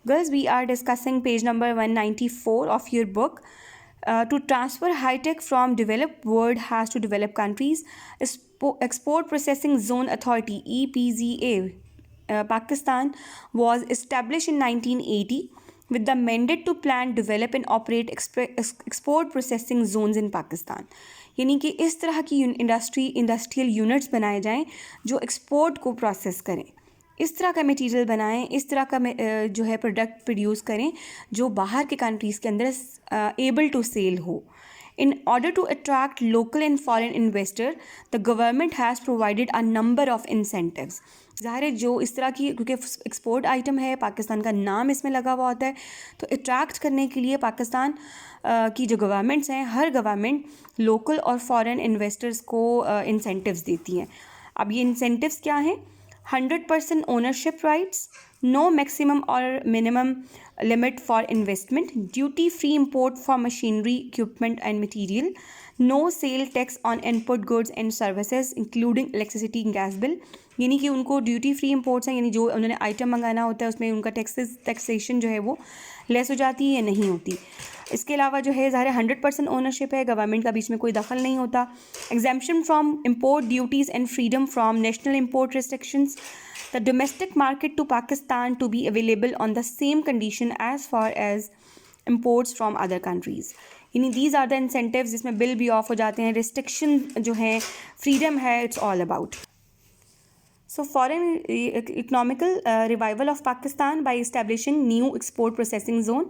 Girls, we are discussing page number 194 of your book. To transfer high-tech from developed world has to developed countries, Export Processing Zone Authority (EPZA) Pakistan was established in 1980 with the mandate to plan, develop and operate export processing zones in Pakistan. यानी कि इस तरह की industrial units बनाए जाएं जो export को process करें, इस तरह का मटेरियल बनाएं, इस तरह का जो है प्रोडक्ट प्रोड्यूस करें जो बाहर के कंट्रीज़ के अंदर एबल टू सेल हो. In order to attract local and foreign investor, the government has provided a number of incentives. ज़ाहिर है जो इस तरह की, क्योंकि एक्सपोर्ट आइटम है, पाकिस्तान का नाम इसमें लगा हुआ होता है, तो अट्रैक्ट करने के लिए पाकिस्तान की जो गवर्नमेंट्स हैं, हर गवर्नमेंट लोकल और फॉरेन इन्वेस्टर्स को इंसेंटिव्स देती हैं. अब ये इंसेंटिव्स क्या हैं? 100% ownership rights, no maximum or minimum limit for investment, duty-free import for machinery, equipment and material, no sale tax on input goods and services including electricity and gas bill. यानी कि उनको duty free imports हैं, यानी जो उन्होंने item मंगाना होता है उसमें उनका टैक्सेशन जो है वो लेस हो जाती है या नहीं होती. इसके अलावा जो है ज़ाहिर 100% ओनरशिप है, गवर्नमेंट का बीच में कोई दखल नहीं होता. Exemption from import duties and freedom from national import restrictions. The domestic market to Pakistan to be available on the same condition as far as imports from other countries. यानी दीज आर द इंसेंटिव्स जिसमें bill भी off हो जाते हैं, restriction जो है, freedom है, it's all about. So foreign economical revival of Pakistan by establishing new export processing zone.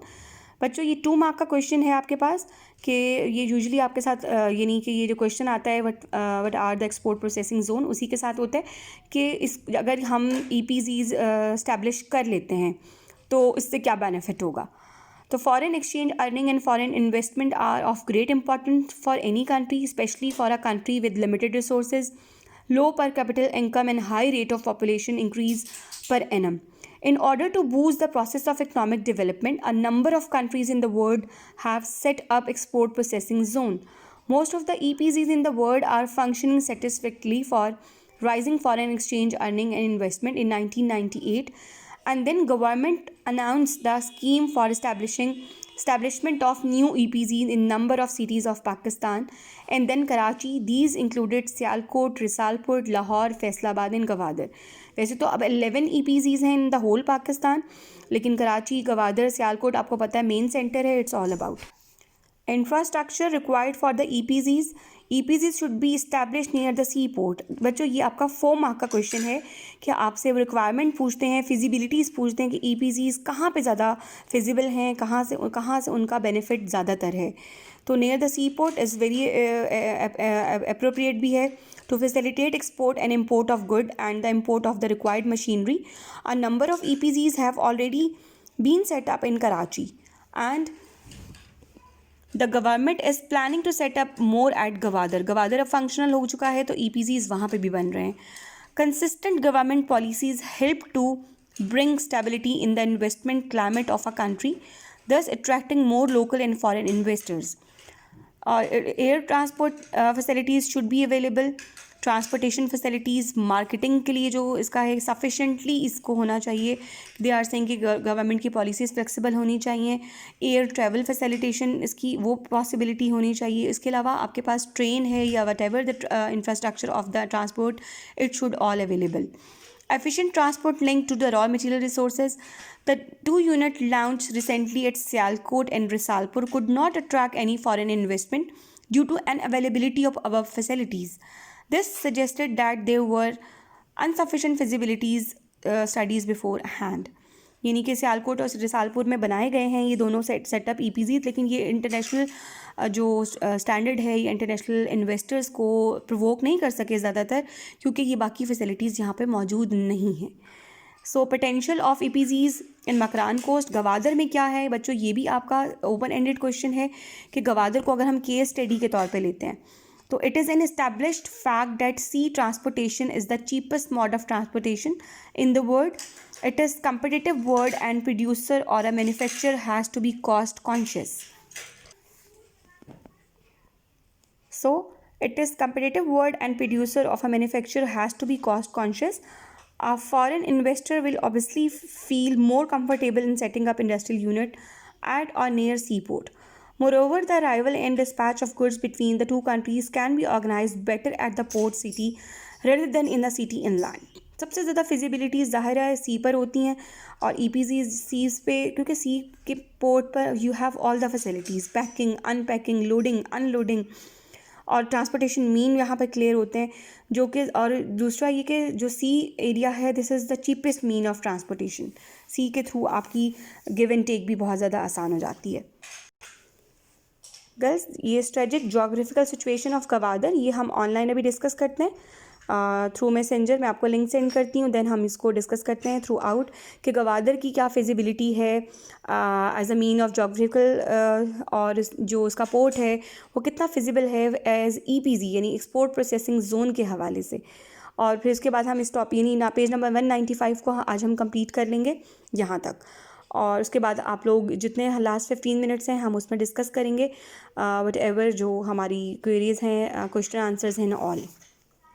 बच्चों ये 2 मार्क का क्वेश्चन है आपके पास कि ये यूजुअली आपके साथ यानी कि ये जो क्वेश्चन आता है what are the export processing zone, उसी के साथ होता है कि इस अगर हम EPZs इस्टेब्लिश कर लेते हैं तो इससे क्या बेनिफिट होगा. तो foreign exchange earning and foreign investment are of great importance for any country, specially for a country with limited resources, low per capita income and high rate of population increase per annum. In order to boost the process of economic development, a number of countries in the world have set up export processing zone. Most of the EPZs in the world are functioning satisfactorily for rising foreign exchange earning and investment in 1998, and then government announced the scheme for establishment of new EPZs in number of cities of Pakistan and then Karachi. These included Sialkot, Risalpur, Lahore, Faisalabad and Gwadar. वैसे तो अब 11 EPZs हैं in the whole Pakistan, लेकिन कराची, गवादर, सियालकोट आपको पता है main centre है. It's all about infrastructure required for the EPZs. EPZs should be establish near the sea port. बच्चों ये आपका 4 मार्क का क्वेश्चन है कि आपसे रिक्वायरमेंट पूछते हैं, फिजिबिलिटीज़ पूछते हैं कि EPZs कहाँ पे ज़्यादा फिजिबल हैं, कहाँ से उनका बेनिफिट ज़्यादातर है. तो near the sea port is very appropriate भी है. To facilitate export and import of good and the import of the required machinery, a number of EPZs have already been set up in Karachi and the government is planning to set up more at Gwadar. Gwadar अब functional हो चुका है तो EPZs वहाँ पे भी बन रहे हैं. Consistent government policies help to bring stability in the investment climate of a country, thus attracting more local and foreign investors. Air transport facilities should be available. Transportation facilities, marketing के लिए जो इसका है सफिशेंटली इसको होना चाहिए. They are saying कि government की पॉलिसीज़ फ्लेक्सिबल होनी चाहिए. एयर ट्रैवल फैसिलिटेशन इसकी वो पॉसिबिलिटी होनी चाहिए. इसके अलावा आपके पास ट्रेन है या what ever the infrastructure of the transport, it should all available. Efficient transport linked to the raw material resources. The 2 units launched recently at Sialkot and Risalpur could not attract any foreign investment due to unavailability of above facilities. This suggested that there were insufficient feasibilities studies beforehand. यानी कि सियालकोट और रिसालपुर में बनाए गए हैं ये दोनों setup EPZs, लेकिन ये इंटरनेशनल जो स्टैंडर्ड है ये इंटरनेशनल इन्वेस्टर्स को प्रोवोक नहीं कर सके ज़्यादातर, क्योंकि ये बाकी फैसिलिटीज़ यहाँ पे मौजूद नहीं हैं. So potential of EPZs in Makran coast. Gwadar में क्या है बच्चों, ये भी आपका ओपन एंडेड क्वेश्चन है कि गवादर को अगर हम केस स्टडी के तौर पर लेते हैं तो it is an established fact that sea transportation is the cheapest mode of transportation in the world. It is competitive world and producer or a manufacturer has to be cost conscious. So it is competitive world and producer of a manufacturer has to be cost conscious. A foreign investor will obviously feel more comfortable in setting up industrial unit at or near seaport. Moreover, the arrival and dispatch of goods between the two countries can be organized better at the port city rather than in the city inland. सबसे ज़्यादा फिजिबिलिटीज़ ज़ाहिर है सी पर होती हैं और E P seize पे, क्योंकि सी के पोर्ट पर you have all the facilities, packing, unpacking, loading, unloading, और ट्रांसपोर्टेशन मीन यहाँ पर क्लियर होते हैं, जो कि, और दूसरा ये कि जो सी एरिया है this is the cheapest mean of transportation. Sea के थ्रू आपकी गिव एंड टेक भी बहुत ज़्यादा आसान हो जाती है। गर्ल्स, ये strategic geographical situation of Gwadar ये हम ऑनलाइन अभी डिस्कस करते हैं थ्रू मैसेंजर। मैं आपको लिंक सेंड करती हूँ, देन हम इसको डिस्कस करते हैं थ्रू आउट कि गवादर की क्या फिजिबिलिटी है as a mean of geographical, और जो उसका पोर्ट है वो कितना फिजिबल है एज EPZ यानी एक्सपोर्ट प्रोसेसिंग जोन के हवाले से। और फिर उसके बाद हम इस टॉपिक यानी ना पेज नंबर 195 को आज हम कंप्लीट कर लेंगे यहाँ तक, और उसके बाद आप लोग जितने लास्ट 15 मिनट्स हैं हम उसमें डिस्कस करेंगे वट एवर जो हमारी क्वेरीज़ हैं, क्वेश्चन आंसर्स हैं ऑल।